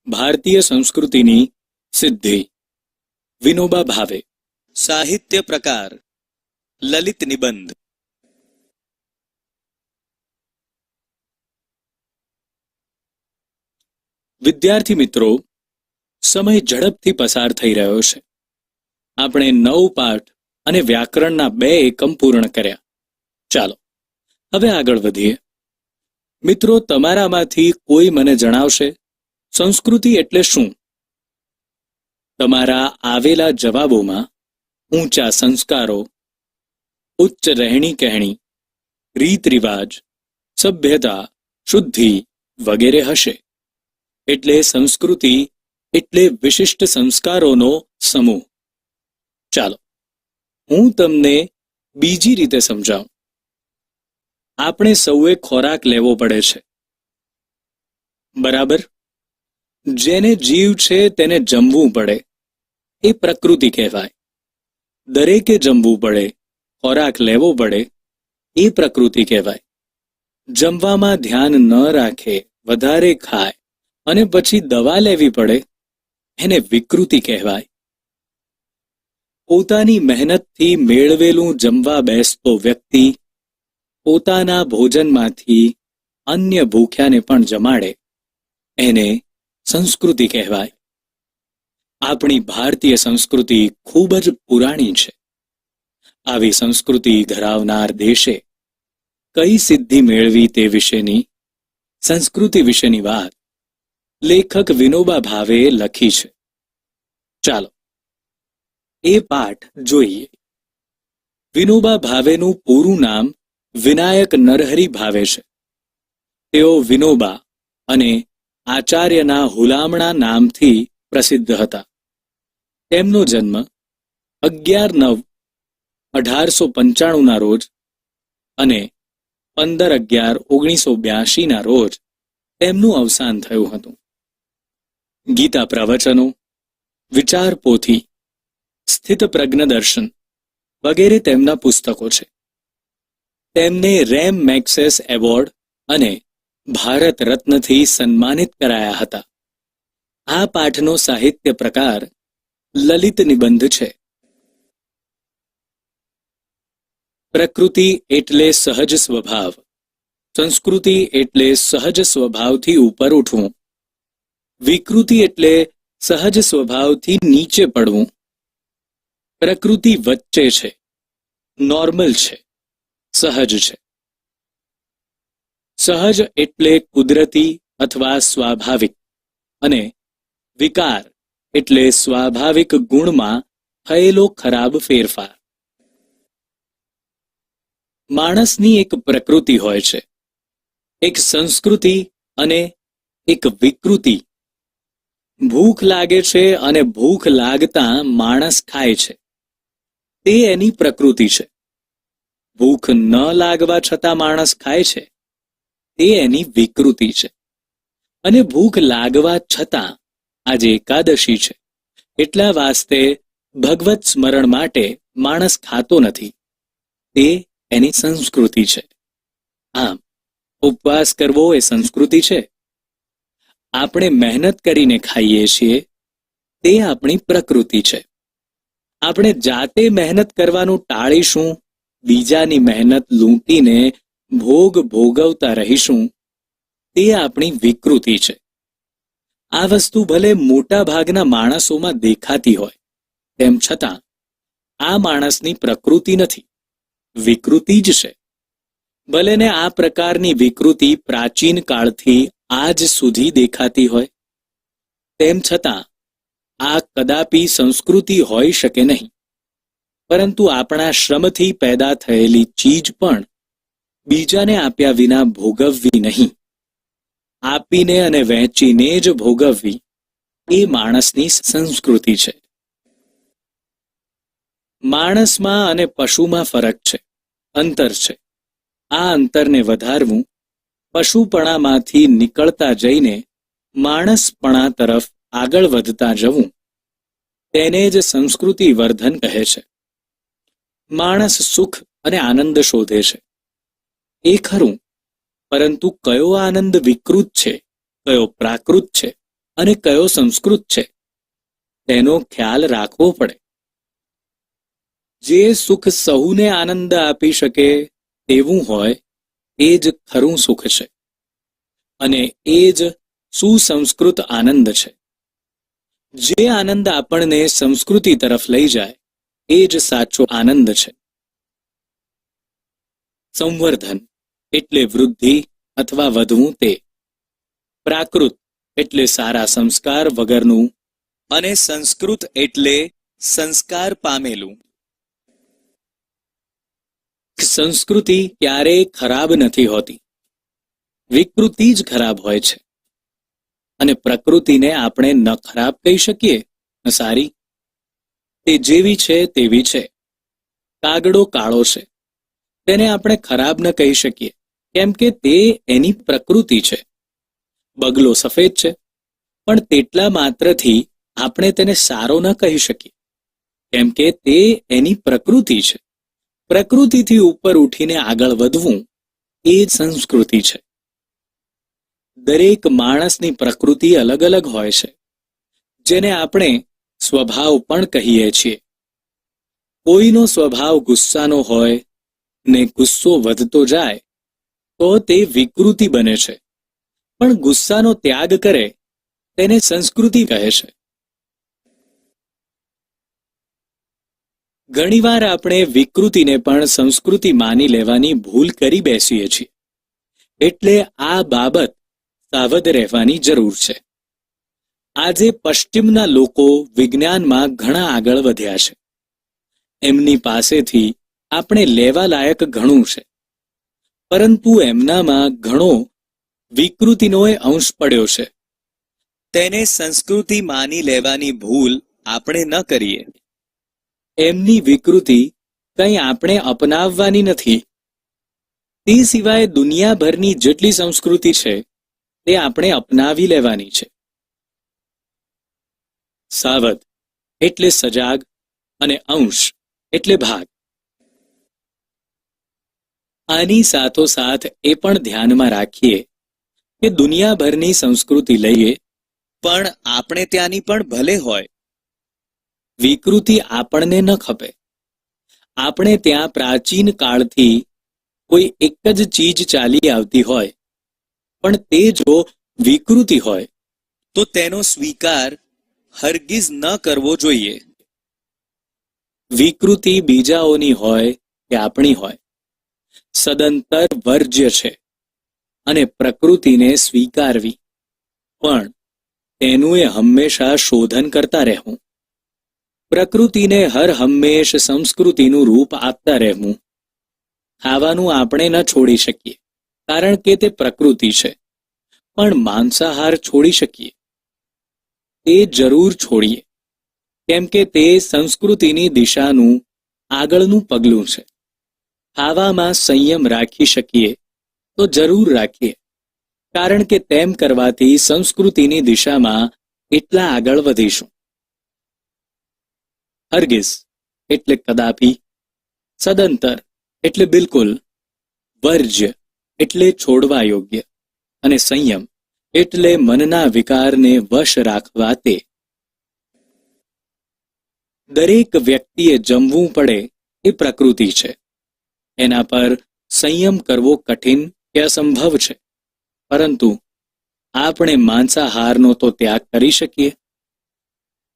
ભારતીય સંસ્કૃતિની સિદ્ધિ. વિનોબા ભાવે. સાહિત્ય પ્રકાર લલિત નિબંધ. વિદ્યાર્થી મિત્રો, સમય ઝડપથી પસાર થઈ રહ્યો છે. આપણે 9 પાઠ અને વ્યાકરણના 2 એકમ પૂર્ણ કર્યા. ચાલો હવે આગળ વધીએ. મિત્રો, તમારામાંથી કોઈ મને જણાવશે સંસ્કૃતિ એટલે શું? તમારા આવેલા જવાબોમાં ઊંચા સંસ્કારો, ઉચ્ચ રહેણી કહેણી, રીત રિવાજ, સભ્યતા, શુદ્ધિ વગેરે હશે. એટલે સંસ્કૃતિ એટલે વિશિષ્ટ સંસ્કારોનો સમૂહ. ચાલો હું તમને બીજી રીતે સમજાવું. આપણે સૌએ ખોરાક લેવો પડે છે, બરાબર? જેને જીવ છે તેને જમવું પડે, એ પ્રકૃતિ કહેવાય. દરેકે જમવું પડે, ખોરાક લેવો પડે, એ પ્રકૃતિ કહેવાય. જમવામાં ધ્યાન ન રાખે, વધારે ખાય અને પછી દવા લેવી પડે, એને વિકૃતિ કહેવાય. પોતાની મહેનતથી મેળવેલું જમવા બેસતો વ્યક્તિ પોતાના ભોજનમાંથી અન્ય ભૂખ્યાને પણ જમાડે, એને સંસ્કૃતિ કહેવાય. આપણી ભારતીય સંસ્કૃતિ ખૂબ જ પુરાણી છે. આવી સંસ્કૃતિ ધરાવનાર દેશે કઈ સિદ્ધિ મેળવી તે વિશેની, સંસ્કૃતિ વિશેની વાત લેખક વિનોબા ભાવેએ લખી છે. ચાલો એ પાઠ જોઈએ. વિનોબા ભાવેનું પૂરું નામ વિનાયક નરહરી ભાવે છે. તેઓ વિનોબા અને આચાર્યના હુલામણા નામથી પ્રસિદ્ધ હતા. તેમનો જન્મ 11/9/1895 ના રોજ અને 15/11/1982 ના રોજ તેમનું અવસાન થયું હતું. ગીતા પ્રવચનો, વિચાર પોથી, સ્થિત પ્રજ્ઞ દર્શન વગેરે તેમના પુસ્તકો છે. તેમને રેમ મેગ્સેસ એવોર્ડ અને ભારત રત્નથી સન્માનિત કરાયા હતા. આ પાઠનો સાહિત્ય પ્રકાર લલિત નિબંધ છે. પ્રકૃતિ એટલે સહજ સ્વભાવ, સંસ્કૃતિ એટલે સહજ સ્વભાવથી ઉપર ઉઠવું, વિકૃતિ એટલે સહજ સ્વભાવથી નીચે પડવું. પ્રકૃતિ વચ્ચે છે, નોર્મલ છે, સહજ છે. સહજ એટલે કુદરતી અથવા સ્વાભાવિક, અને વિકાર એટલે સ્વાભાવિક ગુણમાં થયેલો ખરાબ ફેરફાર. માણસની એક પ્રકૃતિ હોય છે, એક સંસ્કૃતિ અને એક વિકૃતિ. ભૂખ લાગે છે અને ભૂખ લાગતા માણસ ખાય છે, તે એની પ્રકૃતિ છે. ભૂખ ન લાગવા છતાં માણસ ખાય છે, તે એની વિકૃતિ છે. અને ભૂખ લાગવા છતાં આજે એકાદશી છે, એટલા વાસ્તે ભગવત સ્મરણ માટે માણસ ખાતો નથી, તે એની સંસ્કૃતિ છે. આમ ઉપવાસ કરવો એ સંસ્કૃતિ છે. આપણે મહેનત કરીને ખાઈએ છીએ, તે આપણી પ્રકૃતિ છે. આપણે જાતે મહેનત કરવાનું ટાળીશું, બીજાની મહેનત લૂંટીને ભોગ ભોગવતા રહીશું, તે આપણી વિકૃતિ છે. આ વસ્તુ ભલે મોટા ભાગના માણસોમાં દેખાતી હોય, તેમ છતાં આ માણસની પ્રકૃતિ નથી, વિકૃતિ જ છે. ભલે ને આ પ્રકારની વિકૃતિ પ્રાચીન કાળથી આજ સુધી દેખાતી હોય, તેમ છતાં આ કદાપી સંસ્કૃતિ હોઈ શકે નહીં. પરંતુ આપણા શ્રમથી પેદા થયેલી ચીજ પણ બીજાને આપ્યા વિના ભોગવવી નહીં, આપીને અને વહેંચીને જ ભોગવવી, એ માણસની સંસ્કૃતિ છે. માણસમાં અને પશુમાં ફરક છે, અંતર છે. આ અંતરને વધારવું, પશુપણામાંથી નીકળતા જઈને માણસપણા તરફ આગળ વધતા જવું, તેને જ સંસ્કૃતિ વર્ધન કહે છે. માણસ સુખ અને આનંદ શોધે છે, એ ખરું, પરંતુ કયો આનંદ વિકૃત છે, કયો પ્રાકૃત છે, અને કયો સંસ્કૃત છે તેનો ખ્યાલ રાખવો પડે. જે સુખ સહુને આનંદ આપી શકે તેવું હોય એ જ ખરું સુખ છે, અને એ જ સુસંસ્કૃત આનંદ છે. જે આનંદ આપણને સંસ્કૃતિ તરફ લઈ જાય એ જ સાચો આનંદ છે. સંવર્ધન એટલે વૃદ્ધિ અથવા વધવું તે. પ્રાકૃત એટલે સારા સંસ્કાર વગરનું, અને સંસ્કૃત એટલે સંસ્કાર પામેલું. સંસ્કૃતિ ક્યારેય ખરાબ નથી હોતી, વિકૃતિ જ ખરાબ હોય છે. અને પ્રકૃતિને આપણે ન ખરાબ કહી શકીએ ન સારી. તે જેવી છે તેવી છે. કાગડો કાળો છે, તેને આપણે ખરાબ ન કહી શકીએ, કેમ કે તે એની પ્રકૃતિ છે. બગલો સફેદ છે, પણ તેટલા માત્રથી આપણે તેને સારો ન કહી શકીએ, કેમ કે તે એની પ્રકૃતિ છે. પ્રકૃતિથી ઉપર ઉઠીને આગળ વધવું એ જ સંસ્કૃતિ છે. દરેક માણસની પ્રકૃતિ અલગ અલગ હોય છે, જેને આપણે સ્વભાવ પણ કહીએ છીએ. કોઈનો સ્વભાવ ગુસ્સાનો હોય ને ગુસ્સો વધતો જાય તો તે વિકૃતિ બને છે, પણ ગુસ્સાનો ત્યાગ કરે તેને સંસ્કૃતિ કહે છે. ઘણીવાર આપણે વિકૃતિને પણ સંસ્કૃતિ માની લેવાની ભૂલ કરી બેસીએ છીએ. એટલે આ બાબત સાવધ રહેવાની જરૂર છે. આજે પશ્ચિમના લોકો વિજ્ઞાનમાં ઘણા આગળ વધ્યા છે. એમની પાસેથી આપણે લેવા લાયક ઘણું છે, પરંતુ એમનામાં ઘણો વિકૃતિનોય અંશ પડ્યો છે. તેને સંસ્કૃતિ માની લેવાની ભૂલ આપણે ન કરીએ. એમની વિકૃતિ કંઈ આપણે અપનાવવાની નથી. તે સિવાય દુનિયાભરની જેટલી સંસ્કૃતિ છે તે આપણે અપનાવી લેવાની છે. સાવધ એટલે સજાગ, અને અંશ એટલે ભાગ. આની સાથોસાથ એ પણ ધ્યાનમાં રાખીએ કે દુનિયાભરની સંસ્કૃતિ લઈએ, પણ આપણે ત્યાંની પણ ભલે હોય. વિકૃતિ આપણને ન ખપે. આપણે ત્યાં પ્રાચીન કાળથી કોઈ એક જ ચીજ ચાલી આવતી હોય, પણ તે જો વિકૃતિ હોય તો તેનો સ્વીકાર હરગીઝ ન કરવો જોઈએ. વિકૃતિ બીજાઓની હોય કે આપણી હોય, સદંતર વર્જ્ય છે. અને પ્રકૃતિને સ્વીકારવી, પણ તેનું એ હંમેશા શોધન કરતા રહેવું. પ્રકૃતિને હર હંમેશ સંસ્કૃતિનું રૂપ આપતા રહેવું. ખાવાનું આપણે ન છોડી શકીએ, કારણ કે તે પ્રકૃતિ છે, પણ માંસાહાર છોડી શકીએ. તે જરૂર છોડીએ, કેમ કે તે સંસ્કૃતિની દિશાનું આગળનું પગલું છે. ખાવામાં સંયમ રાખી શકીએ તો જરૂર રાખીએ, કારણ કે તેમ કરવાથી સંસ્કૃતિની દિશામાં એટલા આગળ વધીશું. હરગિઝ એટલે કદાપી, સદંતર એટલે બિલકુલ, વર્જ્ય એટલે છોડવા યોગ્ય, અને સંયમ એટલે મનના વિકારને વશ રાખવા તે. દરેક વ્યક્તિએ જમવું પડે એ પ્રકૃતિ છે. એના પર સંયમ કરવો કઠિન કે અસંભવ છે, પરંતુ આપણે માંસાહારનો તો ત્યાગ કરી શકીએ.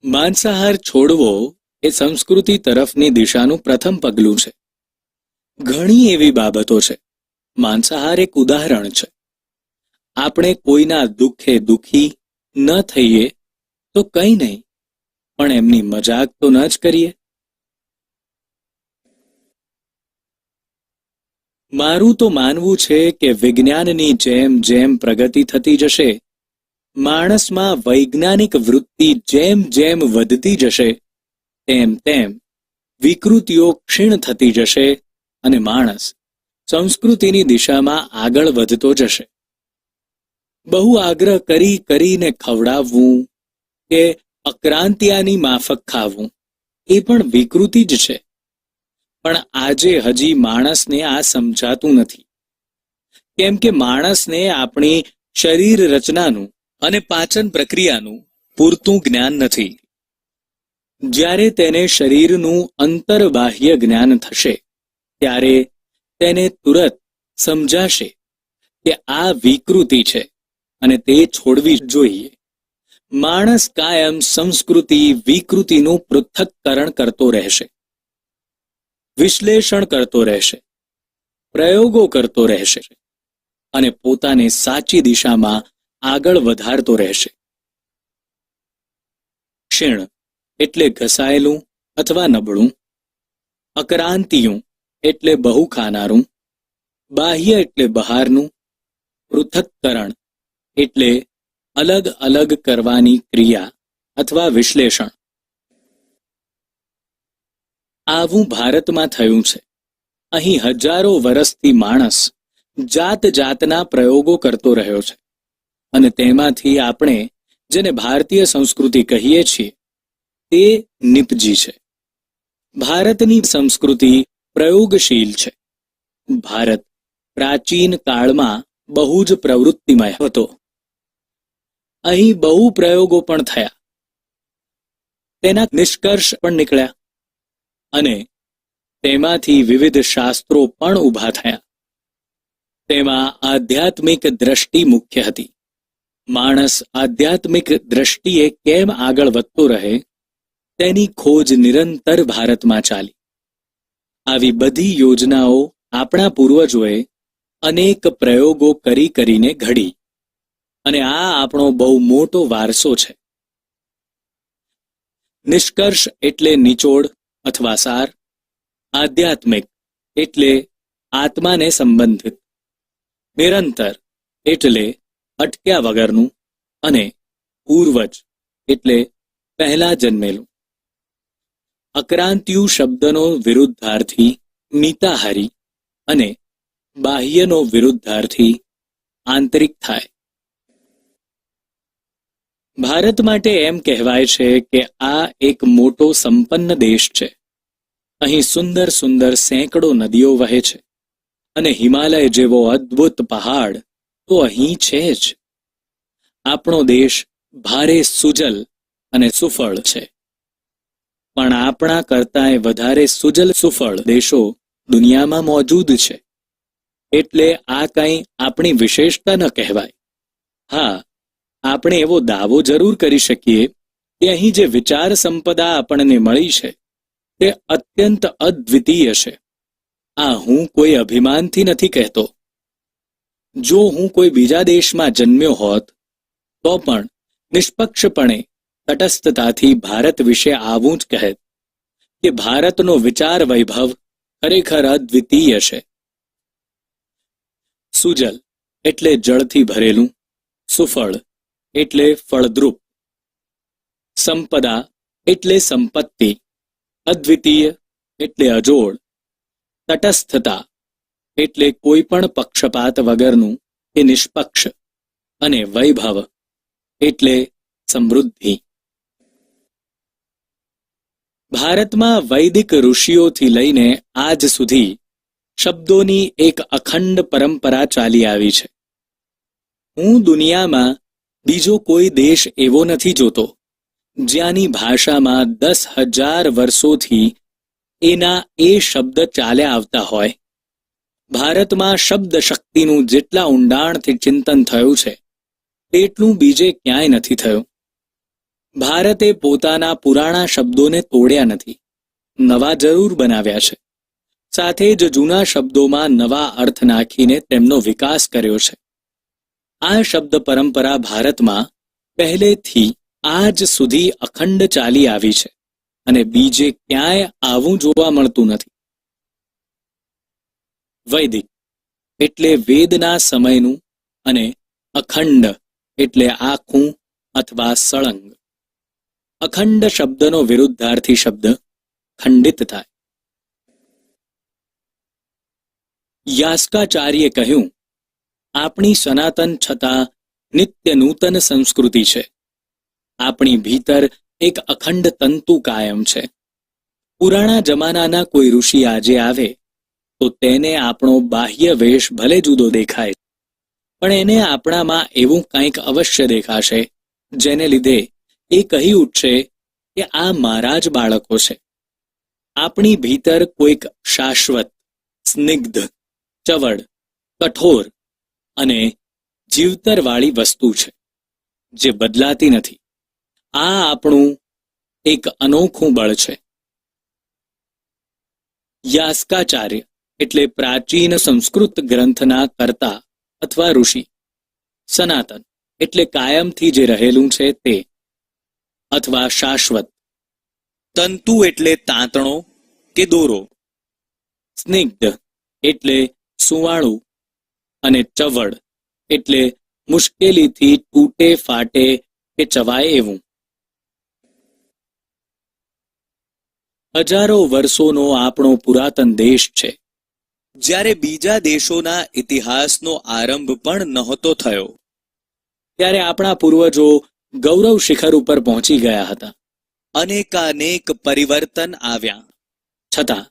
માંસાહાર છોડવો એ સંસ્કૃતિ તરફની દિશાનું પ્રથમ પગલું છે. ઘણી એવી બાબતો છે. માંસાહાર એક ઉદાહરણ છે. આપણે કોઈના દુઃખે દુઃખી ન થઈએ તો કંઈ નહીં, પણ એમની મજાક તો ન જ કરીએ. મારું તો માનવું છે કે વિજ્ઞાનની જેમ જેમ પ્રગતિ થતી જશે, માણસમાં વૈજ્ઞાનિક વૃત્તિ જેમ જેમ વધતી જશે, તેમ તેમ વિકૃતિઓ ક્ષીણ થતી જશે અને માણસ સંસ્કૃતિની દિશામાં આગળ વધતો જશે. બહુ આગ્રહ કરીને ખવડાવવું કે અક્રાંતિયાની માફક ખાવું એ પણ વિકૃતિ જ છે. પણ આજે હજી માણસને આ સમજાતું નથી, કેમ કે માણસને આપણી શરીર રચનાનું અને પાચન પ્રક્રિયાનું પૂરતું જ્ઞાન નથી. જ્યારે તેને શરીરનું અંતરબાહ્ય જ્ઞાન થશે ત્યારે તેને તુરત સમજાશે કે આ વિકૃતિ છે અને તે છોડવી જોઈએ. માણસ કાયમ સંસ્કૃતિ વિકૃતિનું પૃથ્થકરણ કરતો રહેશે, વિશ્લેષણ કરતો રહેશે, પ્રયોગો કરતો રહેશે અને પોતાને સાચી દિશામાં આગળ વધારતો રહેશે. ક્ષીણ એટલે ઘસાયેલું અથવા નબળું, અક્રાંતિયું એટલે બહુ ખાનારું, બાહ્ય એટલે બહારનું, પૃથક્કરણ એટલે અલગ અલગ કરવાની ક્રિયા અથવા વિશ્લેષણ. આવું ભારતમાં થયું છે. અહીં હજારો વર્ષથી માણસ જાત જાતના પ્રયોગો કરતો રહ્યો છે અને તેમાંથી આપણે જેને ભારતીય સંસ્કૃતિ કહીએ છીએ તે નિપજી છે. ભારતની સંસ્કૃતિ પ્રયોગશીલ છે. ભારત પ્રાચીન કાળમાં બહુ જ પ્રવૃત્તિમય હતો. અહીં બહુ પ્રયોગો પણ થયા, તેના નિષ્કર્ષ પણ નીકળ્યા અને તેમાંથી વિવિધ શાસ્ત્રો પણ ઊભા થયા. તેમાં આધ્યાત્મિક દ્રષ્ટિ મુખ્ય હતી. માણસ આધ્યાત્મિક દ્રષ્ટિએ કેમ આગળ વધતો રહે તેની ખોજ નિરંતર ભારતમાં ચાલી. આવી બધી યોજનાઓ આપણા પૂર્વજોએ અનેક પ્રયોગો કરીને ઘડી અને આ આપણો બહુ મોટો વારસો છે. નિષ્કર્ષ એટલે નિચોડ અથવા સાર, આધ્યાત્મિક એટલે આત્માને સંબંધિત, નિરંતર એટલે અટક્યા વગરનું અને પૂર્વજ એટલે પહેલા જન્મેલું. અક્રાંતિયુ શબ્દનો વિરુદ્ધાર્થી મિતાહારી અને બાહ્યનો વિરુદ્ધાર્થી આંતરિક થાય. ભારત માટે એમ કહેવાય છે કે આ એક મોટો સંપન્ન દેશ છે. અહીં સુંદર સુંદર સેંકડો નદીઓ વહે છે અને હિમાલય જેવો અદ્ભુત પહાડ તો અહીં છે જ. આપણો દેશ ભારે સુજલ અને સુફળ છે, પણ આપણા કરતાંય વધારે સુજલ સુફળ દેશો દુનિયામાં મોજૂદ છે. એટલે આ કંઈ આપણી વિશેષતા ન કહેવાય. હા, આપણે એવો દાવો જરૂર કરી શકીએ કે અહીં જે વિચાર સંપદા આપણને મળી છે તે અત્યંત અદ્વિતીય છે. આ હું કોઈ અભિમાનથી નથી કહેતો. જો હું કોઈ બીજા દેશમાં જન્મ્યો હોત તો પણ નિષ્પક્ષપણે તટસ્થતાથી ભારત વિશે આવું જ કહેત કે ભારતનો વિચાર વૈભવ ખરેખર અદ્વિતીય છે. સુજલ એટલે જળથી ભરેલું, સુફળ એટલે ફળદ્રુપ, સંપદા એટલે સંપત્તિ, અદ્વિતીય એટલે અજોડ, તટસ્થતા એટલે કોઈ પણ પક્ષપાત વગરનું કે નિષ્પક્ષ, અને વૈભવ એટલે સમૃદ્ધિ. ભારતમાં વૈદિક ઋષિઓથી લઈને આજ સુધી શબ્દોની એક અખંડ પરંપરા ચાલી આવી છે. હું દુનિયામાં બીજો કોઈ દેશ એવો નથી જોતો જ્યાંની ભાષામાં 10,000 વર્ષોથી એના એ શબ્દ ચાલ્યા આવતા હોય. ભારતમાં શબ્દ શક્તિનું જેટલા ઊંડાણથી ચિંતન થયું છે તેટલું બીજે ક્યાંય નથી થયું. ભારતે પોતાના પુરાણા શબ્દોને તોડ્યા નથી, નવા જરૂર બનાવ્યા છે. સાથે જ જૂના શબ્દોમાં નવા અર્થ નાખીને તેમનો વિકાસ કર્યો છે. આ શબ્દ પરંપરા ભારતમાં પહેલેથી આજ સુધી અખંડ ચાલી આવી છે અને બીજે ક્યાંય આવું જોવા મળતું નથી. વૈદિક એટલે વેદના સમયનું અને અખંડ એટલે આખું અથવા સળંગ. અખંડ શબ્દનો વિરુદ્ધાર્થી શબ્દ ખંડિત થાય. યાસ્કાચાર્યે કહ્યું, આપણી સનાતન છતાં નિત્ય નૂતન સંસ્કૃતિ છે. આપણી ભીતર એક અખંડ તંતુ કાયમ છે. પુરાણા જમાનાના કોઈ ઋષિ આજે આવે તો તેને આપણો બાહ્ય વેશ ભલે જુદો દેખાય, પણ એને આપણામાં એવું કંઈક અવશ્ય દેખાશે જેને લીધે એ કહી ઉઠશે કે આ મારા જ બાળકો છે. આપણી ભીતર કોઈક શાશ્વત, સ્નિગ્ધ, ચવડ, કઠોર અને જીવતરવાળી વસ્તુ છે જે બદલાતી નથી. આ આપણું એક અનોખું બળ છે. યાસ્કાચાર્ય એટલે પ્રાચીન સંસ્કૃત ગ્રંથના કર્તા અથવા ઋષિ. સનાતન એટલે કાયમથી જે રહેલું છે તે અથવા શાશ્વત. તંતુ એટલે તાંતણો કે દોરો. સ્નિગ્ધ એટલે સુવાળું અને ચવડ એટલે મુશ્કેલીથી તૂટે ફાટે કે ચવાય એવું. હજારો વર્ષોનો આપણો પુરાતન દેશ છે, જ્યારે બીજા દેશોના ઇતિહાસનો આરંભ પણ નહોતો થયો. ત્યારે આપણા પૂર્વજો ગૌરવ શિખર ઉપર પહોંચી ગયા હતા. અનેકાનેક પરિવર્તન આવ્યા, છતાં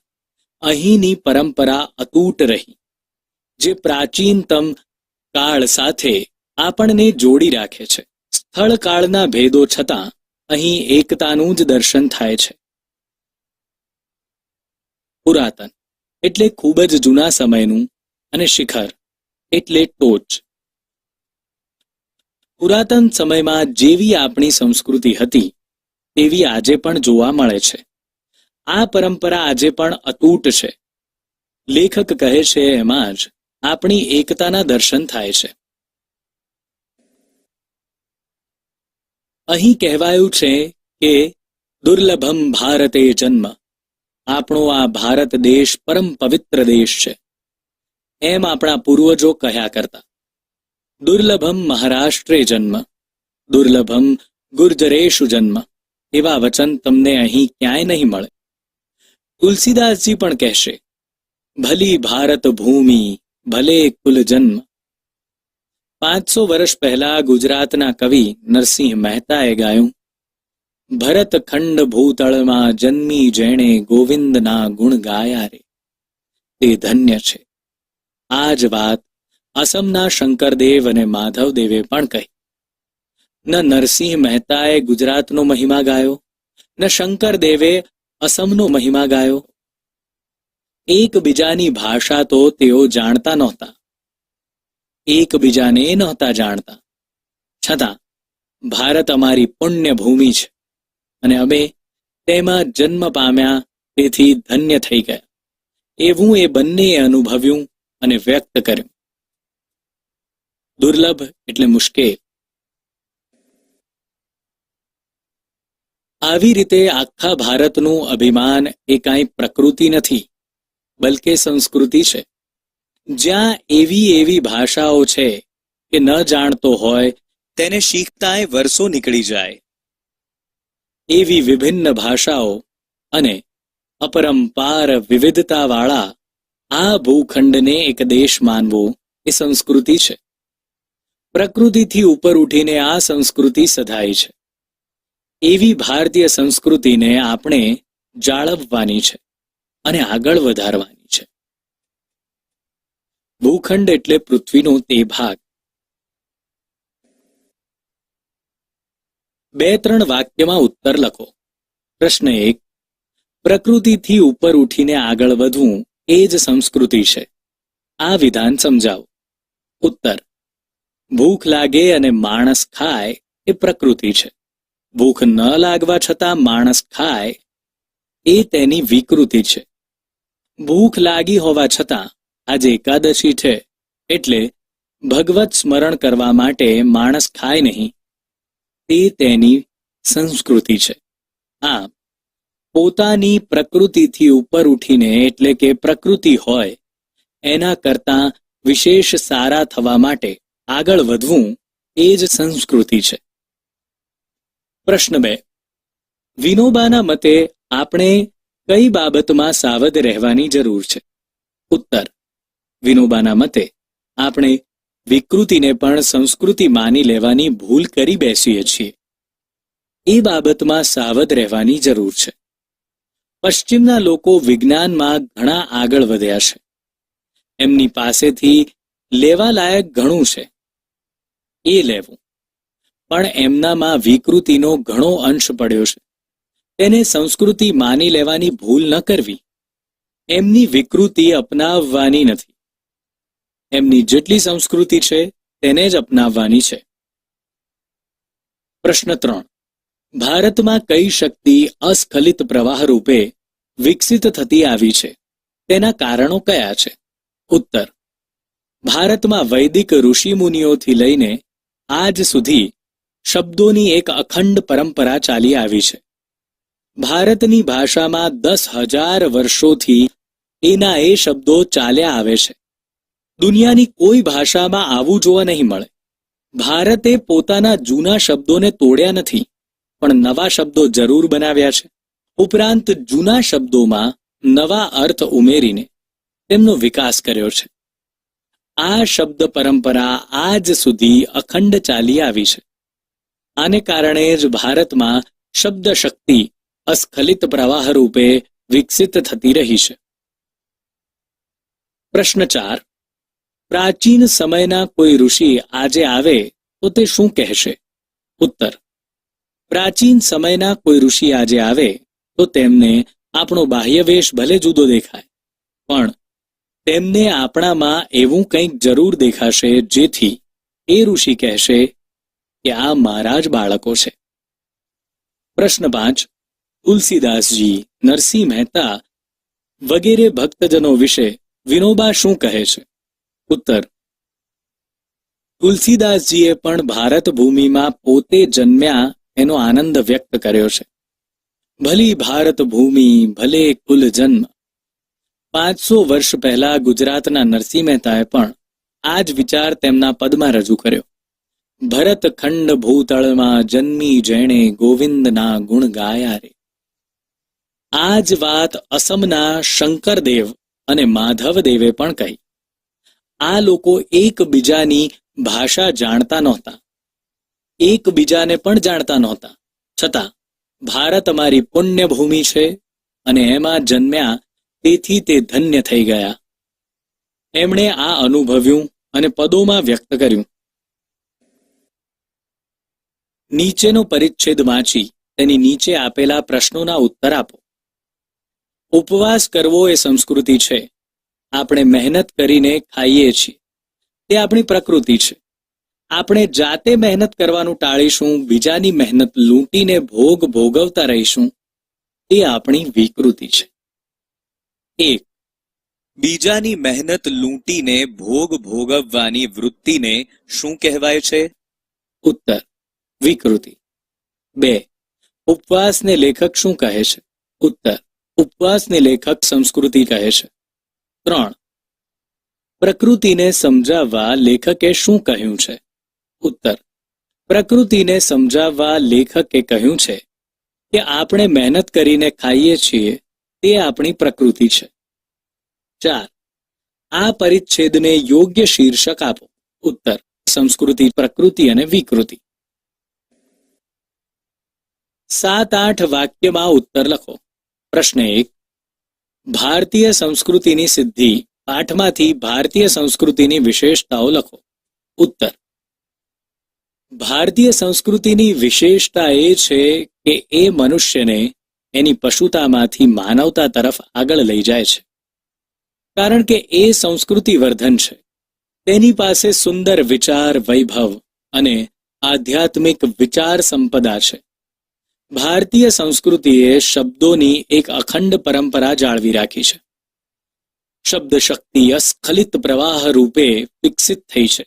અહીંની પરંપરા અતૂટ રહી, જે પ્રાચીનતમ કાળ સાથે આપણને જોડી રાખે છે. સ્થળ કાળના ભેદો છતાં અહીં એકતાનું જ દર્શન થાય છે. પુરાતન એટલે ખૂબ જ જૂના સમયનું અને શિખર એટલે ટોચ. પુરાતન સમયમાં જેવી આપણી સંસ્કૃતિ હતી તેવી આજે પણ જોવા મળે છે. આ પરંપરા આજે પણ અતૂટ છે. લેખક કહે છે એમાં જ આપણી એકતાના દર્શન થાય છે. અહીં કહેવાયું છે કે દુર્લભમ ભારતે જન્મ. આપણો આ ભારત દેશ પરમ પવિત્ર દેશ છે, એમ આપણા પૂર્વજો કહ્યા કરતા. દુર્લભમ મહારાષ્ટ્રે જન્મ, દુર્લભમ ગુર્જરેશુ જન્મ એવા વચન તમને અહીં ક્યાંય નહીં મળે. તુલસીદાસજી પણ કહેશે, ભલી ભારત ભૂમિ ભલે કુલ જન્મ. 500 વર્ષ પહેલા ગુજરાતના કવિ નરસિંહ મહેતાએ ગાયું, ભરત ખંડ ભૂતળમાં જન્મી જેણે ગોવિંદના ગુણ ગાયા રે, તે ધન્ય છે. આ જ વાત અસમના શંકરદેવ અને માધવદેવે પણ કહી. ન નરસિંહ મહેતાએ ગુજરાતનો મહિમા ગાયો, ન શંકરદેવે અસમનો મહિમા ગાયો. એકબીજાની ભાષા તો તેઓ જાણતા નહોતા, એકબીજાને નહોતા જાણતા, છતાં ભારત અમારી પુણ્ય ભૂમિ છે અને અમે તેમાં જન્મ પામ્યા, તેથી ધન્ય થઈ ગયા એવું એ બંનેએ અનુભવ્યું અને વ્યક્ત કર્યું. દુર્લભ એટલે મુશ્કેલ. આવી રીતે આખા ભારતનું અભિમાન એ કાંઈ પ્રકૃતિ નથી, બલકે સંસ્કૃતિ છે. જ્યાં એવી ભાષાઓ છે કે ન જાણતો હોય તેને શીખતાંય વર્ષો નીકળી જાય. એવી વિભિન્ન ભાષાઓ અને અપરંપાર વિવિધતાવાળા આ ભૂખંડને એક દેશ માનવો એ સંસ્કૃતિ છે. પ્રકૃતિથી ઉપર ઉઠીને આ સંસ્કૃતિ સધાઈ છે. એવી ભારતીય સંસ્કૃતિને આપણે જાળવવાની છે અને આગળ વધારવાની છે. ભૂખંડ એટલે પૃથ્વીનો તે ભાગ. 2-3 વાક્યમાં ઉત્તર લખો. પ્રશ્ન 1, પ્રકૃતિથી ઉપર ઉઠીને આગળ વધવું એ જ સંસ્કૃતિ છે. આ વિધાન સમજાવો. ઉત્તર, ભૂખ લાગે અને માણસ ખાય એ પ્રકૃતિ છે. ભૂખ ન લાગવા છતાં માણસ ખાય એ તેની વિકૃતિ છે. ભૂખ લાગી હોવા છતાં આજે એકાદશી છે એટલે ભગવત સ્મરણ કરવા માટે માણસ ખાય નહીં, તે તેની સંસ્કૃતિ છે. આમ પોતાની પ્રકૃતિથી ઉપર ઉઠીને એટલે કે પ્રકૃતિ હોય એના કરતાં વિશેષ સારા થવા માટે આગળ વધવું એ જ સંસ્કૃતિ છે. પ્રશ્ન 2, વિનોબાના મતે આપણે કઈ બાબતમાં સાવધ રહેવાની જરૂર છે? ઉત્તર, વિનોબાના મતે આપણે વિકૃતિને પણ સંસ્કૃતિ માની લેવાની ભૂલ કરી બેસીએ છીએ. એ બાબતમાં સાવધ રહેવાની જરૂર છે. પશ્ચિમના લોકો વિજ્ઞાનમાં ઘણા આગળ વધ્યા છે. એમની પાસેથી લેવાલાયક ઘણું છે, એ લેવું. પણ એમનામાં વિકૃતિનો ઘણો અંશ પડ્યો છે. તેને સંસ્કૃતિ માની લેવાની ભૂલ ન કરવી. એમની વિકૃતિ અપનાવવાની નથી. એમની જેટલી સંસ્કૃતિ છે તેને જ અપનાવવાની છે. પ્રશ્ન 3. ભારતમાં કઈ શક્તિ અસ્ખલિત પ્રવાહ રૂપે વિકસિત થતી આવી છે? તેના કારણો કયા છે? ઉત્તર. ભારતમાં વૈદિક ઋષિમુનિઓથી લઈને આજ સુધી શબ્દોની એક અખંડ પરંપરા ચાલી આવી છે. ભારતની ભાષામાં 10,000 વર્ષોથી એના એ શબ્દો ચાલ્યા આવે છે. દુનિયાની કોઈ ભાષામાં આવું જોવા નહીં મળે. ભારતે પોતાના જૂના શબ્દોને તોડ્યા નથી, પણ નવા શબ્દો જરૂર બનાવ્યા છે. ઉપરાંત જૂના શબ્દોમાં નવા અર્થ ઉમેરીને તેમનો વિકાસ કર્યો છે. આ શબ્દ પરંપરા આજ સુધી અખંડ ચાલી આવી છે. આને કારણે જ ભારતમાં શબ્દ શક્તિ અસ્ખલિત પ્રવાહ રૂપે વિકસિત થતી રહી છે. પ્રશ્ન 4. પ્રાચીન સમયના કોઈ ઋષિ આજે આવે તો તે શું કહેશે? ઉત્તર. પ્રાચીન સમયના કોઈ ઋષિ આજે આવે તો તેમને આપણો બાહ્યવેશ ભલે જુદો દેખાય, પણ તેમને આપણામાં એવું કંઈક જરૂર દેખાશે જેથી એ ઋષિ કહેશે કે આ મારા જ બાળકો છે. પ્રશ્ન 5. તુલસીદાસજી, નરસિંહ મહેતા વગેરે ભક્તજનો વિશે વિનોબા શું કહે છે? ઉત્તર. તુલસીદાસજીએ પણ ભારત ભૂમિમાં પોતે જન્મ્યા એનો આનંદ વ્યક્ત કર્યો છે. ભલી ભારત ભૂમિ ભલે કુલ જન્મ. 500 વર્ષ પહેલા ગુજરાતના નરસિંહ મહેતાએ પણ આ જ વિચાર તેમના પદમાં રજૂ કર્યો. ભરત ખંડ ભૂતળમાં જન્મી જેણે ગોવિંદના ગુણ ગાયા રે. આ જ વાત અસમના શંકરદેવ અને માધવદેવે પણ કહી. આ લોકો એકબીજાની ભાષા જાણતા નહોતા, એકબીજાને પણ જાણતા નહોતા, છતાં ભારત અમારી પુણ્યભૂમિ છે અને એમાં જન્મ્યા તેથી તે ધન્ય થઈ ગયા. એમણે આ અનુભવ્યું અને પદોમાં વ્યક્ત કર્યું. નીચેનો પરિચ્છેદ વાંચી તેની નીચે આપેલા પ્રશ્નોના ઉત્તર આપો. ઉપવાસ કરવો એ સંસ્કૃતિ છે. આપણે મહેનત કરીને ખાઈએ છીએ, તે આપણી પ્રકૃતિ છે. આપણે જાતે મહેનત કરવાનું ટાળીશું, બીજાની મહેનત લૂંટીને ભોગ ભોગવતા રહીશું, તે આપણી વિકૃતિ છે. 1. બીજાની મહેનત લૂંટીને ભોગ ભોગવવાની વૃત્તિને શું કહેવાય છે? ઉત્તર. વિકૃતિ. 2. ઉપવાસને લેખક શું કહે છે? ઉત્તર. ઉપવાસને લેખક સંસ્કૃતિ કહે છે. 3. પ્રકૃતિને સમજાવવા લેખકે શું કહ્યું છે? ઉત્તર. પ્રકૃતિને સમજાવવા લેખકે કહ્યું છે કે આપણે મહેનત કરીને ખાઈએ છીએ તે આપણી પ્રકૃતિ છે. 4. આ પરિચ્છેદને યોગ્ય શીર્ષક આપો. ઉત્તર. સંસ્કૃતિ, પ્રકૃતિ અને વિકૃતિ. 7-8 વાક્યમાં ઉત્તર લખો. પ્રશ્ન 1. ભારતીય સંસ્કૃતિની સિદ્ધિ પાઠમાંથી ભારતીય સંસ્કૃતિની વિશેષતાઓ લખો. ઉત્તર. ભારતીય સંસ્કૃતિની વિશેષતા એ છે કે એ મનુષ્યને એની પશુતામાંથી માનવતા તરફ આગળ લઈ જાય છે. કારણ કે એ સંસ્કૃતિ વર્ધન છે. તેની પાસે સુંદર વિચાર વૈભવ અને આધ્યાત્મિક વિચાર સંપદા છે. ભારતીય સંસ્કૃતિએ શબ્દોની એક અખંડ પરંપરા જાળવી રાખી છે. શબ્દ શક્તિ અસ્ખલિત પ્રવાહ રૂપે વિકસિત થઈ છે.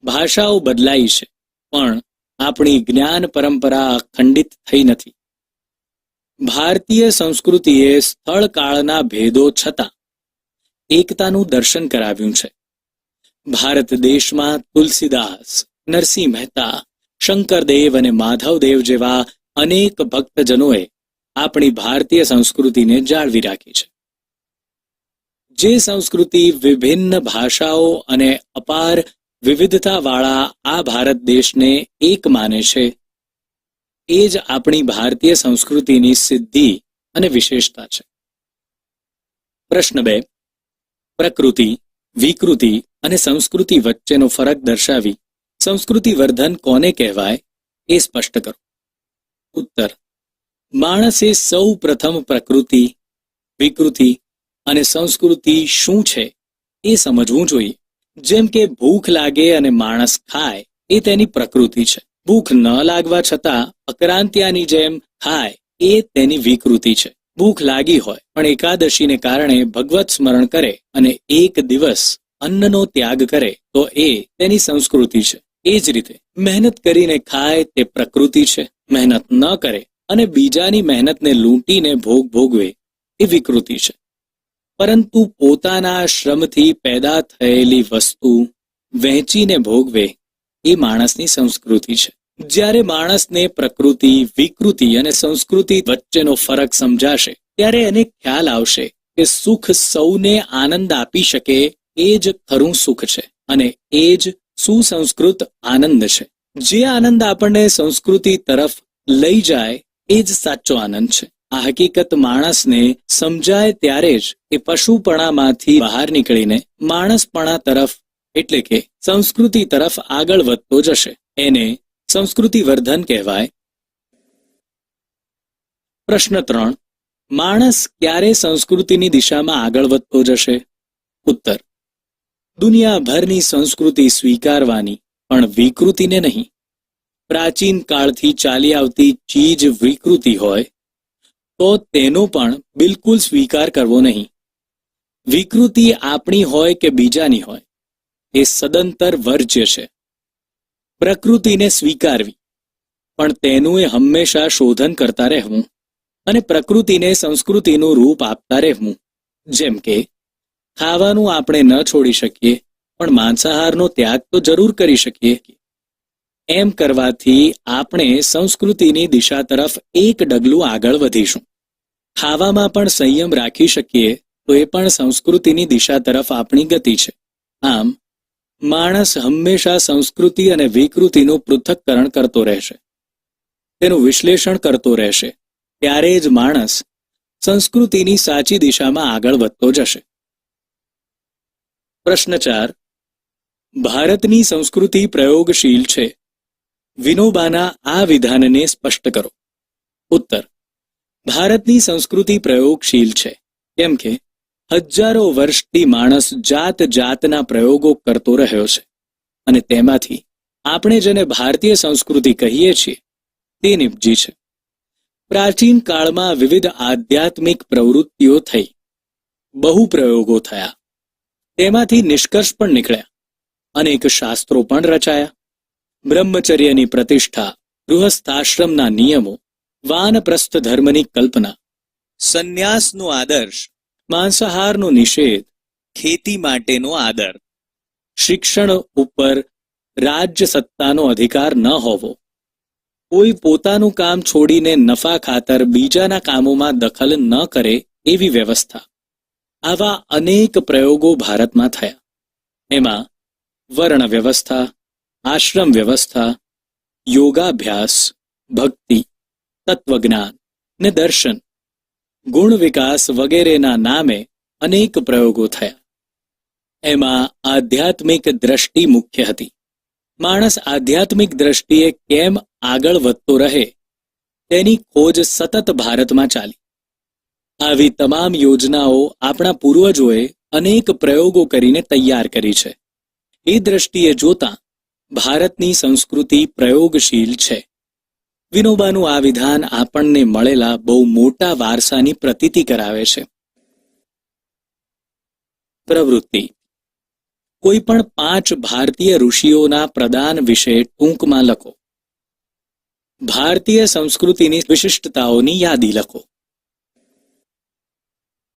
ભાષાઓ બદલાઈ છે, પણ આપણી જ્ઞાન પરંપરા ખંડિત થઈ નથી. ભારતીય સંસ્કૃતિએ સ્થળ કાળના ભેદો છતાં એકતાનું દર્શન કરાવ્યું છે. ભારત દેશમાં તુલસીદાસ, નરસિંહ મહેતા, શંકરદેવ અને માધવદેવ જેવા અનેક ભક્તજનોએ આપણી ભારતીય સંસ્કૃતિને જાળવી રાખી છે. જે સંસ્કૃતિ વિભિન્ન ભાષાઓ અને અપાર વિવિધતાવાળા આ ભારત દેશને એક માને છે, એ જ આપણી ભારતીય સંસ્કૃતિની સિદ્ધિ અને વિશેષતા છે. પ્રશ્ન 2. પ્રકૃતિ, વિકૃતિ અને સંસ્કૃતિ વચ્ચેનો ફરક દર્શાવી સંસ્કૃતિ વર્ધન કોને કહેવાય એ સ્પષ્ટ કરો. ઉત્તર: માણસે સૌ પ્રથમ પ્રકૃતિ, વિકૃતિ અને સંસ્કૃતિ શું છે એ સમજવું જોઈએ. જેમ કે ભૂખ લાગે અને માણસ ખાય એ તેની પ્રકૃતિ છે. ભૂખ ન લાગવા છતાં અક્રાંતિયાની જેમ ખાય એ તેની વિકૃતિ છે. ભૂખ લાગી હોય પણ એકાદશીને કારણે ભગવત સ્મરણ કરે અને એક દિવસ અન્નનો ત્યાગ કરે તો એ તેની સંસ્કૃતિ છે. એ જ રીતે મહેનત કરીને ખાય તે પ્રકૃતિ છે. મહેનત ન કરે અને બીજાની મહેનતને લૂંટીને ભોગ ભોગવે એ વિકૃતિ છે. પરંતુ પોતાના શ્રમથી પેદા થયેલી વસ્તુ વહેંચીને ભોગવે એ માણસની સંસ્કૃતિ છે. જ્યારે માણસને પ્રકૃતિ, વિકૃતિ અને સંસ્કૃતિ વચ્ચેનો ફરક સમજાશે ત્યારે એને ખ્યાલ આવશે કે સુખ સૌને આનંદ આપી શકે એ જ ખરું સુખ છે અને એ જ સુસંસ્કૃત આનંદ છે. જે આનંદ આપણને સંસ્કૃતિ તરફ લઈ જાય એ જ સાચો આનંદ છે. આ હકીકત માણસને સમજાય ત્યારે જ એ પશુપણામાંથી બહાર નીકળીને માણસપણા તરફ એટલે કે સંસ્કૃતિ તરફ આગળ વધતો જશે. એને સંસ્કૃતિ વર્ધન કહેવાય. પ્રશ્ન 3. માણસ ક્યારે સંસ્કૃતિની દિશામાં આગળ વધતો જશે? ઉત્તર: દુનિયાભરની સંસ્કૃતિ સ્વીકારવાની, પણ વિકૃતિને નહીં. પ્રાચીન કાળથી ચાલી આવતી ચીજ વિકૃતિ હોય તો તેનો પણ બિલકુલ સ્વીકાર કરવો નહીં. વિકૃતિ આપણી હોય કે બીજાની હોય એ સદંતર વર્જ્ય છે. પ્રકૃતિને સ્વીકારવી, પણ તેનું એ હંમેશા શોધન કરતા રહેવું અને પ્રકૃતિને સંસ્કૃતિનું રૂપ આપતા રહેવું. જેમ કે ખાવાનું આપણે ન છોડી શકીએ પણ માંસાહારનો ત્યાગ તો જરૂર કરી શકીએ. એમ કરવાથી આપણે સંસ્કૃતિની દિશા તરફ એક ડગલું આગળ વધીશું. ખાવામાં પણ સંયમ રાખી શકીએ તો એ પણ સંસ્કૃતિની દિશા તરફ આપણી ગતિ છે. આમ માણસ હંમેશા સંસ્કૃતિ અને વિકૃતિનું પૃથક્કરણ કરતો રહેશે, તેનું વિશ્લેષણ કરતો રહેશે. ત્યારે જ માણસ સંસ્કૃતિની સાચી દિશામાં આગળ વધતો જશે. પ્રશ્ન 4. ભારતની સંસ્કૃતિ પ્રયોગશીલ છે. વિનોબાના આ વિધાનને સ્પષ્ટ કરો. ઉત્તર: ભારતની સંસ્કૃતિ પ્રયોગશીલ છે કેમ કે હજારો વર્ષથી માણસ જાત જાતના પ્રયોગો કરતો રહ્યો છે અને તેમાંથી આપણે જેને ભારતીય સંસ્કૃતિ કહીએ છીએ તે નિપજી છે. પ્રાચીન કાળમાં વિવિધ આધ્યાત્મિક પ્રવૃત્તિઓ થઈ, બહુ પ્રયોગો થયા, તેમાંથી નિષ્કર્ષ પણ નીકળ્યા. અનેક શાસ્ત્રો પણ રચાયા. બ્રહ્મચર્યની પ્રતિષ્ઠા, ગૃહસ્થાશ્રમના નિયમો, વાનપ્રસ્થ ધર્મની કલ્પના, સંન્યાસનો આદર્શ, માંસાહારનો નિષેધ, ખેતી માટેનો આદર, શિક્ષણ ઉપર રાજ્ય સત્તાનો અધિકાર ન હોવો, કોઈ પોતાનું કામ છોડીને નફા ખાતર બીજાના કામોમાં દખલ ન કરે એવી વ્યવસ્થા, આવા અનેક પ્રયોગો ભારતમાં થયા. એમાં વર્ણ વ્યવસ્થા, આશ્રમ વ્યવસ્થા, યોગાભ્યાસ, ભક્તિ, તત્વજ્ઞાન ને દર્શન, ગુણ વિકાસ વગેરેના નામે અનેક પ્રયોગો થયા. એમાં આધ્યાત્મિક દ્રષ્ટિ મુખ્ય હતી. માણસ આધ્યાત્મિક દ્રષ્ટિએ કેમ આગળ વધતો રહે તેની ખોજ સતત ભારતમાં ચાલી. આવી તમામ યોજનાઓ આપણા પૂર્વજોએ અનેક પ્રયોગો કરીને તૈયાર કરી છે. એ દ્રષ્ટિએ જોતા ભારતની સંસ્કૃતિ પ્રયોગશીલ છે. વિનોબાનું આ વિધાન આપણને મળેલા બહુ મોટા વારસાની પ્રતીતિ કરાવે છે. પ્રવૃત્તિ: કોઈ પણ 5 ભારતીય ઋષિઓના પ્રદાન વિશે ટૂંકમાં લખો. ભારતીય સંસ્કૃતિની વિશિષ્ટતાઓની યાદી લખો.